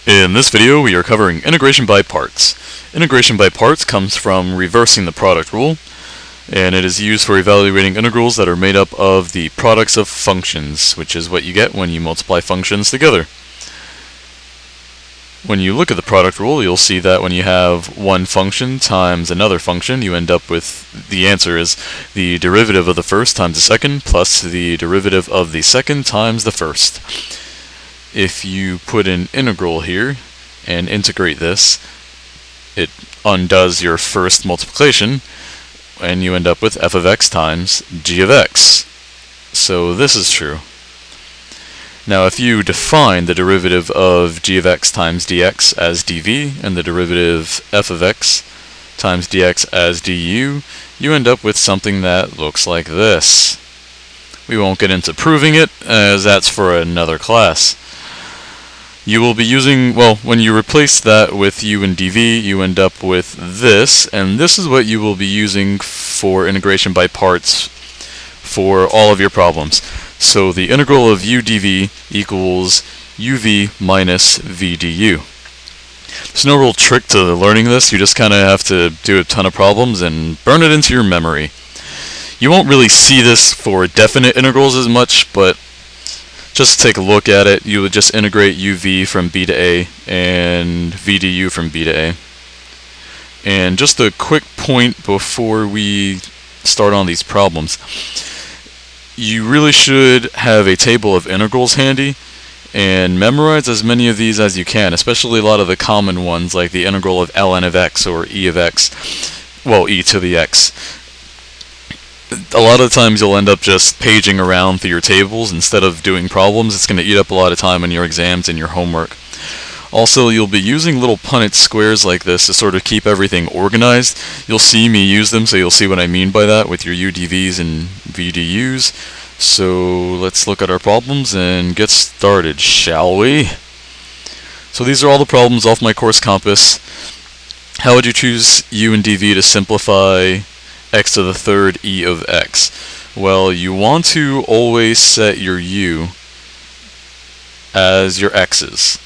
In this video, we are covering integration by parts. Integration by parts comes from reversing the product rule, and it is used for evaluating integrals that are made up of the products of functions, which is what you get when you multiply functions together. When you look at the product rule, you'll see that when you have one function times another function, you end up with the answer is the derivative of the first times the second plus the derivative of the second times the first. If you put an integral here and integrate this, it undoes your first multiplication and you end up with f of x times g of x. So this is true. Now if you define the derivative of g of x times dx as dv and the derivative f of x times dx as du, you end up with something that looks like this. We won't get into proving it, as that's for another class. You will be using, well, when you replace that with u and dv, you end up with this, and this is what you will be using for integration by parts for all of your problems. So the integral of u dv equals uv minus v du. There's no real trick to learning this, you just kind of have to do a ton of problems and burn it into your memory. You won't really see this for definite integrals as much, but just take a look at it. You would just integrate uv from b to a and v du from b to a. And just a quick point before we start on these problems. You really should have a table of integrals handy and memorize as many of these as you can, especially a lot of the common ones like the integral of ln of x or e of x, well, e to the x. A lot of times you'll end up just paging around through your tables instead of doing problems. It's going to eat up a lot of time in your exams and your homework. Also, you'll be using little Punnett squares like this to sort of keep everything organized. You'll see me use them, so you'll see what I mean by that with your UDVs and VDUs. So let's look at our problems and get started, shall we? So these are all the problems off my course compass. How would you choose u and dv to simplify x to the third e of x? Well, you want to always set your u as your x's.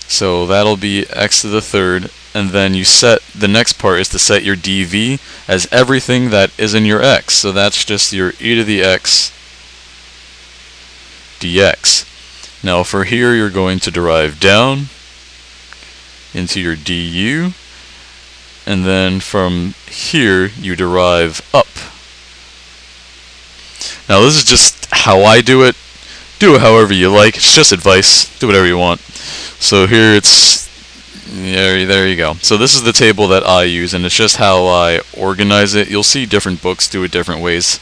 So that'll be x to the third, and then you set, the next part is to set your dv as everything that is in your x. So that's just your e to the x dx. Now for here you're going to derive down into your du, and then from here you derive up. Now this is just how I do it. Do it however you like. It's just advice. Do whatever you want. So here it's, there you go. So this is the table that I use, and it's just how I organize it. You'll see different books do it different ways.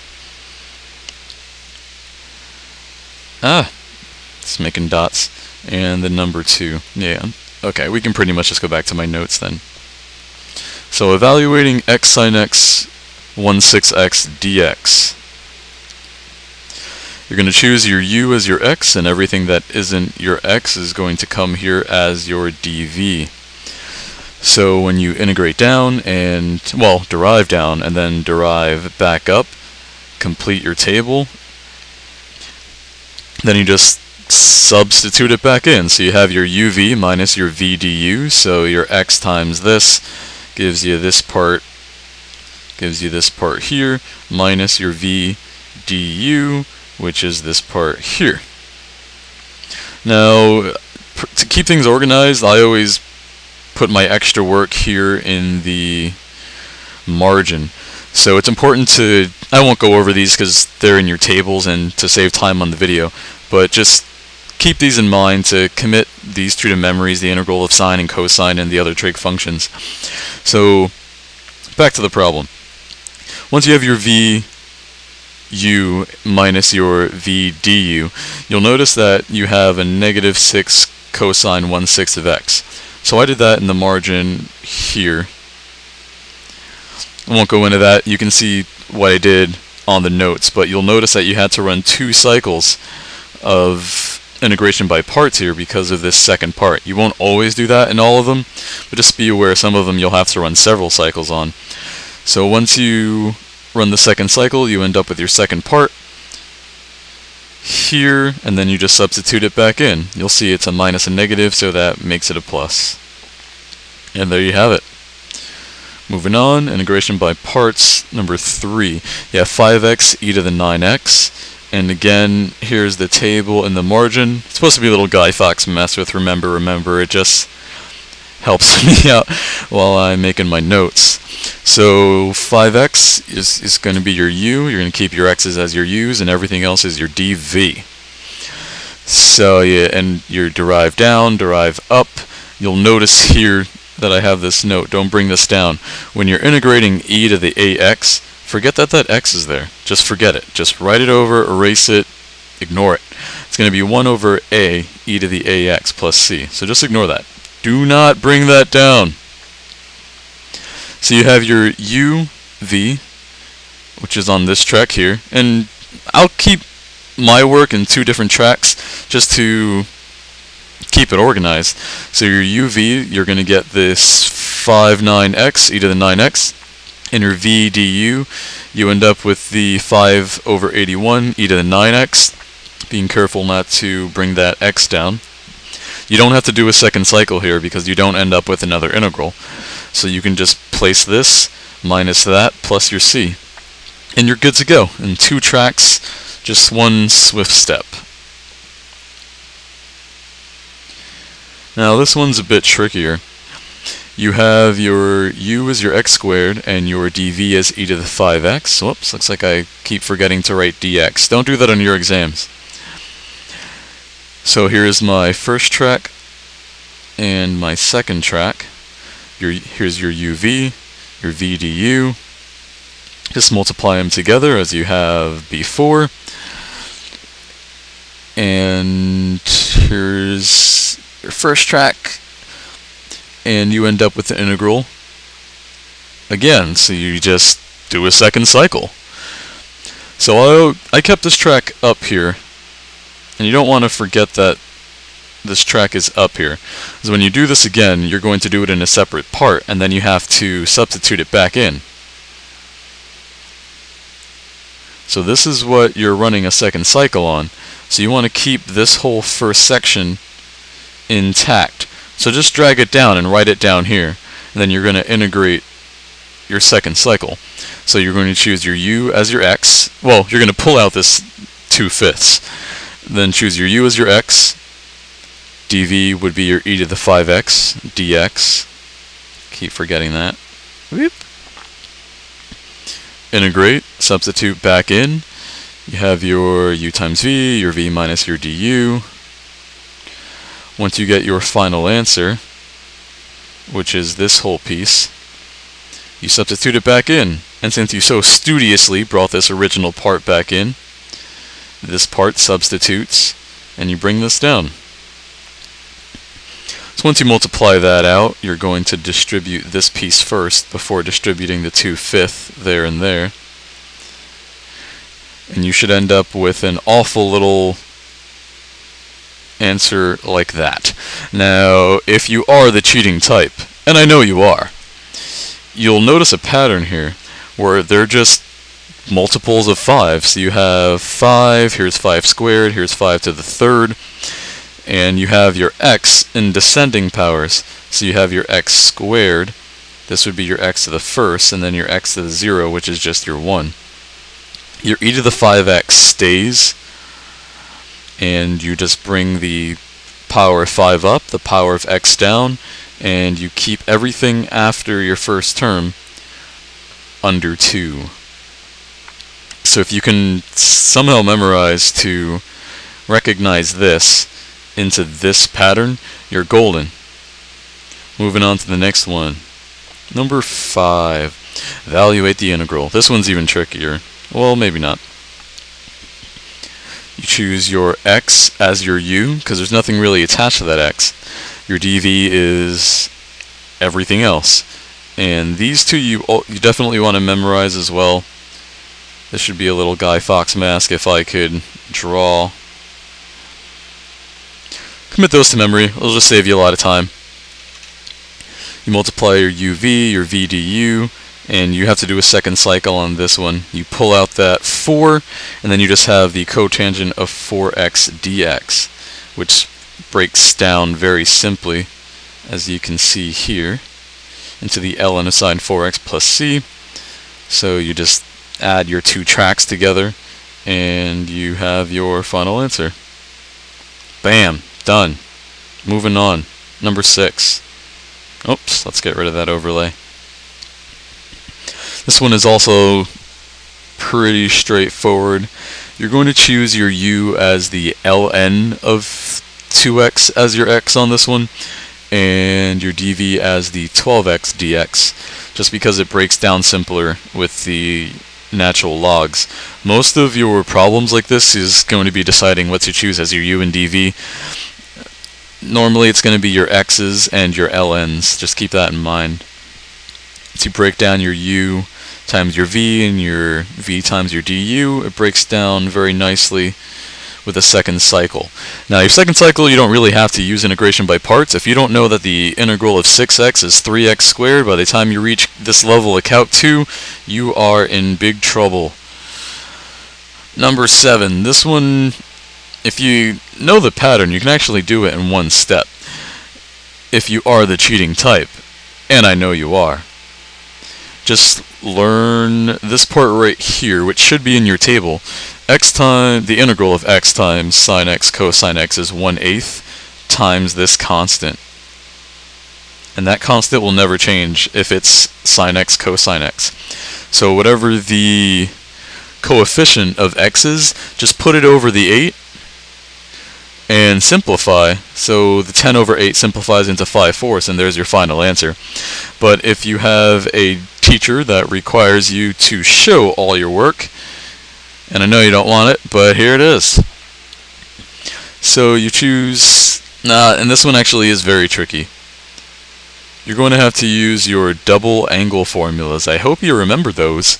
It's making dots. And the number 2. Yeah. Okay, we can pretty much just go back to my notes then. So evaluating x sin x 16x dx. You're going to choose your u as your x, and everything that isn't your x is going to come here as your dv. So when you integrate down and, well, derive down and then derive back up, complete your table, then you just substitute it back in. So you have your uv minus your v du, so your x times this gives you this part here, minus your v du, which is this part here. Now, to keep things organized, I always put my extra work here in the margin. So it's important to, I won't go over these because they're in your tables and to save time on the video, but just keep these in mind to commit these two to memories, the integral of sine and cosine and the other trig functions. So back to the problem. Once you have your v u minus your v du, you'll notice that you have a negative 6 cosine 1/6 of x. So I did that in the margin here. I won't go into that. You can see what I did on the notes, but you'll notice that you had to run 2 cycles of integration by parts here because of this second part. You won't always do that in all of them, but just be aware some of them you'll have to run several cycles on. So once you run the second cycle, you end up with your second part here, and then you just substitute it back in. You'll see it's a minus and negative, so that makes it a plus. And there you have it. Moving on, integration by parts, number 3. You have 5x e to the 9x. And again, here's the table in the margin. It's supposed to be a little Guy Fawkes mess with remember. It just helps me out while I'm making my notes. So 5x is going to be your u. You're going to keep your x's as your u's, and everything else is your dv. So yeah, and your derive down, derive up. You'll notice here that I have this note. Don't bring this down. When you're integrating e to the ax, forget that x is there. Just forget it. Just write it over, erase it, ignore it. It's going to be 1 over a e to the ax plus c. So just ignore that. Do not bring that down. So you have your uv, which is on this track here. And I'll keep my work in 2 different tracks just to keep it organized. So your uv, you're going to get this 59x e to the 9x. In your v du, you end up with the 5 over 81 e to the 9x, being careful not to bring that x down. You don't have to do a second cycle here because you don't end up with another integral. So you can just place this minus that plus your c. And you're good to go. In 2 tracks, just 1 swift step. Now this one's a bit trickier. You have your u as your x squared and your dv as e to the 5x. Whoops, looks like I keep forgetting to write dx. Don't do that on your exams. So here's my first track and my second track. Here's your uv, your v du. Just multiply them together as you have before. And here's your first track, and you end up with the integral again. So you just do a second cycle. So I kept this track up here, and you don't want to forget that this track is up here. So when you do this again, you're going to do it in a separate part, and then you have to substitute it back in. So this is what you're running a second cycle on. So you want to keep this whole first section intact. So just drag it down and write it down here, and then you're going to integrate your second cycle. So you're going to choose your u as your x. Well, you're going to pull out this 2/5. Then choose your u as your x. dv would be your e to the 5x dx. Keep forgetting that. Whoop. Integrate, substitute back in. You have your u times v, your v minus your du. Once you get your final answer, which is this whole piece, you substitute it back in. And since you so studiously brought this original part back in, this part substitutes, and you bring this down. So once you multiply that out, you're going to distribute this piece first before distributing the 2/5 there and there. And you should end up with an awful little answer like that. Now, if you are the cheating type, and I know you are, you'll notice a pattern here where they're just multiples of 5. So you have 5, here's 5 squared, here's 5 to the 3rd, and you have your x in descending powers. So you have your x squared, this would be your x to the 1st, and then your x to the 0, which is just your 1. Your e to the 5x stays, and you just bring the power of 5 up, the power of x down, and you keep everything after your first term under 2. So if you can somehow memorize to recognize this into this pattern, you're golden. Moving on to the next one. Number 5. Evaluate the integral. This one's even trickier. Well, maybe not. You choose your x as your u, because there's nothing really attached to that x. Your dv is everything else. And these two you definitely want to memorize as well. This should be a little Guy Fawkes mask if I could draw. Commit those to memory. It'll just save you a lot of time. You multiply your uv, your v du, and you have to do a second cycle on this one. You pull out that 4, and then you just have the cotangent of 4x dx, which breaks down very simply, as you can see here, into the ln of sine 4x plus c. So you just add your two tracks together, and you have your final answer. Bam! Done. Moving on. Number 6. Oops, let's get rid of that overlay. This one is also pretty straightforward. You're going to choose your u as the ln of 2x as your x on this one, and your dv as the 12x dx, just because it breaks down simpler with the natural logs. Most of your problems like this is going to be deciding what to choose as your u and dv. Normally it's going to be your x's and your ln's, just keep that in mind. To break down your u times your v and your v times your du, it breaks down very nicely with a second cycle. Now your second cycle, you don't really have to use integration by parts. If you don't know that the integral of 6x is 3x squared, by the time you reach this level of Calc 2, you are in big trouble. Number 7. This one, if you know the pattern, you can actually do it in one step. If you are the cheating type, and I know you are. Just learn this part right here, which should be in your table. The integral of x times sine x cosine x is 1/8 times this constant. And that constant will never change if it's sine x cosine x. So whatever the coefficient of x is, just put it over the 8 and simplify. So the 10 over 8 simplifies into 5/4, and there's your final answer. But if you have a teacher that requires you to show all your work, and I know you don't want it, but here it is. So you choose, and this one actually is very tricky. You're going to have to use your double angle formulas. I hope you remember those.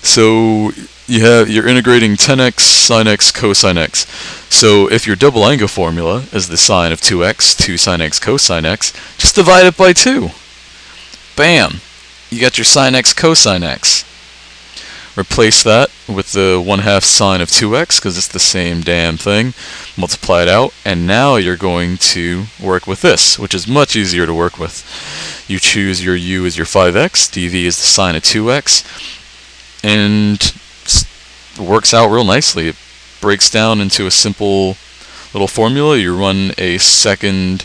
So you're integrating 10x sine x cosine x. So if your double angle formula is the sine of 2x, 2 sine x cosine x, just divide it by 2. Bam! You got your sine x cosine x. Replace that with the 1/2 sine of 2x, because it's the same damn thing. Multiply it out, and now you're going to work with this, which is much easier to work with. You choose your u as your 5x, dv is the sine of 2x, and it works out real nicely. It breaks down into a simple little formula. You run a second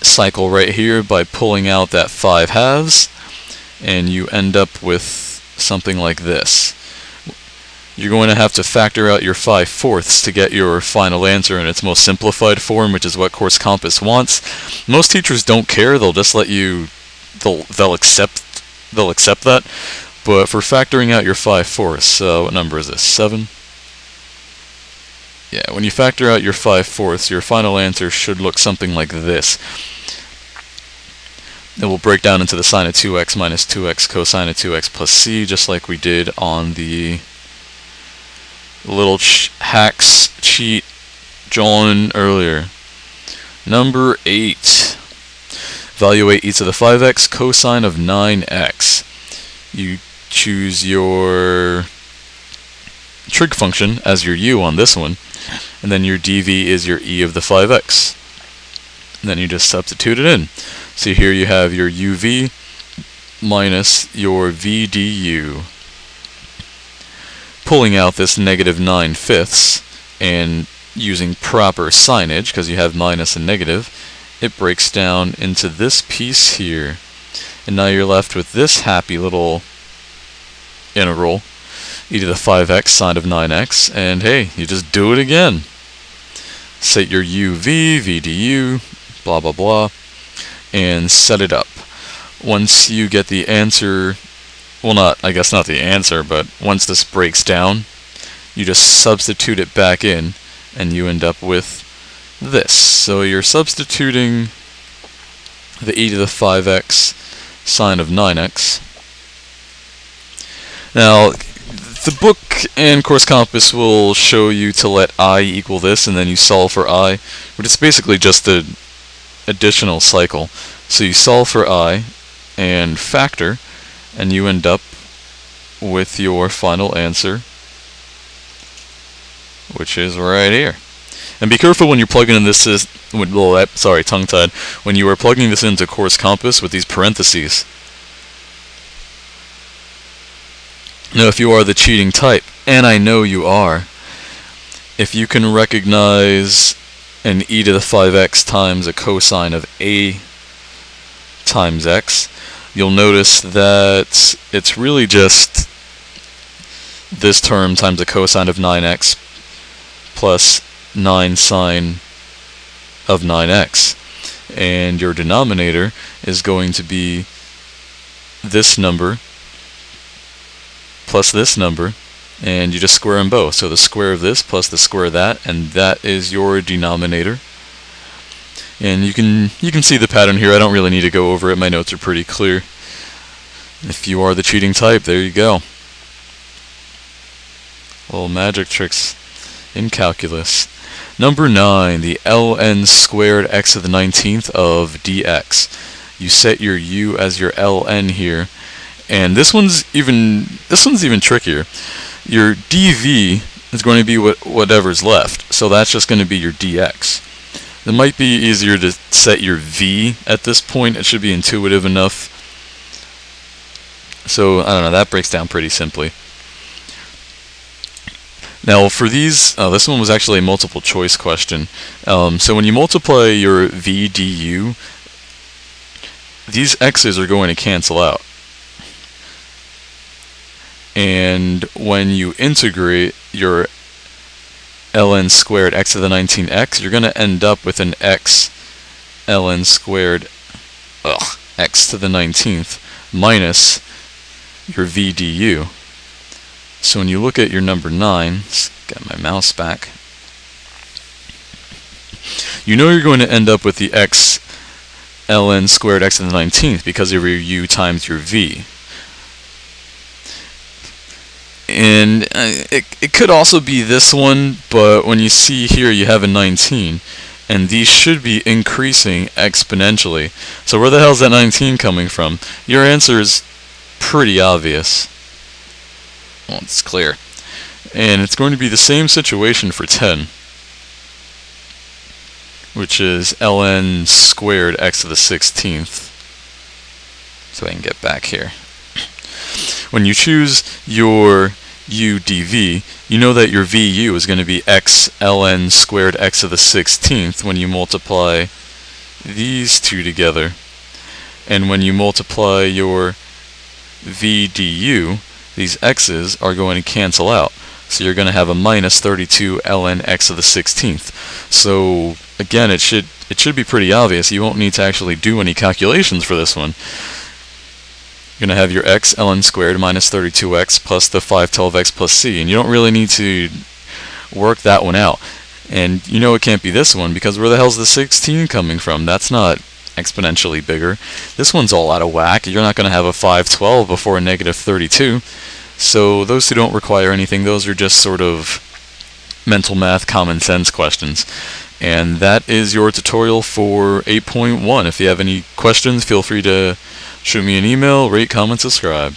cycle right here by pulling out that 5/2, and you end up with something like this. You're going to have to factor out your 5/4 to get your final answer in its most simplified form, which is what Course Compass wants. Most teachers don't care; they'll just let you. They'll accept that. But for factoring out your 5/4, what number is this? 7. Yeah, when you factor out your 5/4, your final answer should look something like this. It will break down into the sine of 2x minus 2x cosine of 2x plus c, just like we did on the little hacks cheat drawn earlier. Number 8. Evaluate e to the 5x cosine of 9x. You choose your trig function as your u on this one, and then your dv is your e of the 5x. And then you just substitute it in. So here you have your uv minus your vdu. Pulling out this negative 9/5 and using proper signage, because you have minus and negative, it breaks down into this piece here. And now you're left with this happy little integral, e to the 5x sine of 9x, and hey, you just do it again. Set your uv, vdu, blah blah blah, and set it up. Once you get the answer, well, I guess not the answer, but once this breaks down, you just substitute it back in, and you end up with this. So you're substituting the e to the 5x sine of 9x. Now, the book and Course Compass will show you to let I equal this, and then you solve for I, but it's basically just an additional cycle. So you solve for I and factor, and you end up with your final answer, which is right here. And be careful when you're plugging in this, tongue-tied, when you are plugging this into course compass with these parentheses. Now, if you are the cheating type, and I know you are, if you can recognize an e to the 5x times a cosine of a times x, you'll notice that it's really just this term times the cosine of 9x plus 9 sine of 9x. And your denominator is going to be this number plus this number, and you just square them both. So the square of this plus the square of that, and that is your denominator. And you can see the pattern here. I don't really need to go over it. My notes are pretty clear. If you are the cheating type, there you go. Little magic tricks in calculus. Number 9, the ln squared x to the 19th of dx. You set your u as your ln here, and this one's even trickier. Your dv is going to be whatever's left, so that's just going to be your dx. It might be easier to set your v at this point. It should be intuitive enough. So I don't know, that breaks down pretty simply. Now for these, this one was actually a multiple choice question. So when you multiply your v du, these x's are going to cancel out. And when you integrate your ln squared x to the 19x, you're going to end up with an x ln squared x to the 19th minus your v du. So when you look at your number 9, let's get my mouse back, you know you're going to end up with the x ln squared x to the 19th because of your u times your v. And it could also be this one, but when you see here you have a 19, and these should be increasing exponentially. So where the hell is that 19 coming from? Your answer is pretty obvious. Well, it's clear. And it's going to be the same situation for 10, which is ln squared x to the 16th. So I can get back here. When you choose your u dv, you know that your vu is going to be x ln squared x to the 16th when you multiply these two together. And when you multiply your v du, these x's are going to cancel out. So you're going to have a minus 32 ln x to the 16th. So again, it should be pretty obvious. You won't need to actually do any calculations for this one. You're going to have your x ln squared minus 32x plus the 512x plus c, and you don't really need to work that one out. And you know it can't be this one, because where the hell's the 16 coming from? That's not exponentially bigger. This one's all out of whack. You're not going to have a 512 before a negative 32. So those two don't require anything. Those are just sort of mental math, common sense questions. And that is your tutorial for 8.1. If you have any questions, feel free to shoot me an email, rate, comment, subscribe.